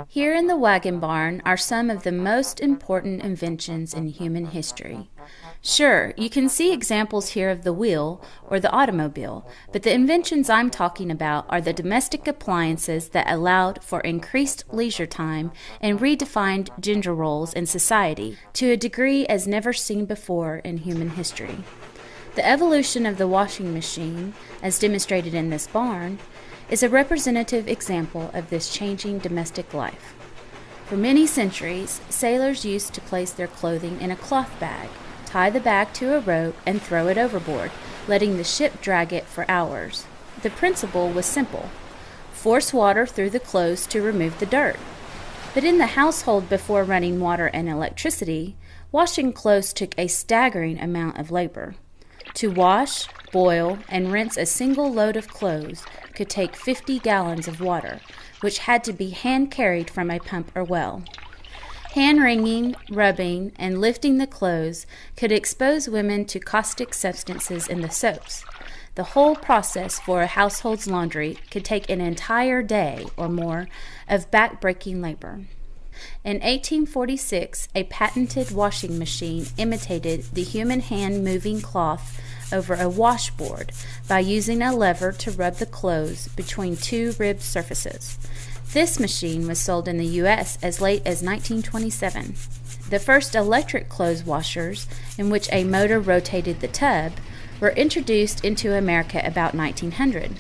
Here in the wagon barn are some of the most important inventions in human history. Sure, you can see examples here of the wheel or the automobile, but the inventions I'm talking about are the domestic appliances that allowed for increased leisure time and redefined gender roles in society to a degree as never seen before in human history. The evolution of the washing machine, as demonstrated in this barn, is a representative example of this changing domestic life. For many centuries, sailors used to place their clothing in a cloth bag, tie the bag to a rope, and throw it overboard, letting the ship drag it for hours. The principle was simple: force water through the clothes to remove the dirt. But in the household before running water and electricity, washing clothes took a staggering amount of labor. To wash, boil, and rinse a single load of clothes could take 50 gallons of water, which had to be hand-carried from a pump or well. Hand-wringing, rubbing, and lifting the clothes could expose women to caustic substances in the soaps. The whole process for a household's laundry could take an entire day or more of back-breaking labor. In 1846, a patented washing machine imitated the human hand moving cloth over a washboard by using a lever to rub the clothes between two ribbed surfaces. This machine was sold in the U.S. as late as 1927. The first electric clothes washers, in which a motor rotated the tub, were introduced into America about 1900.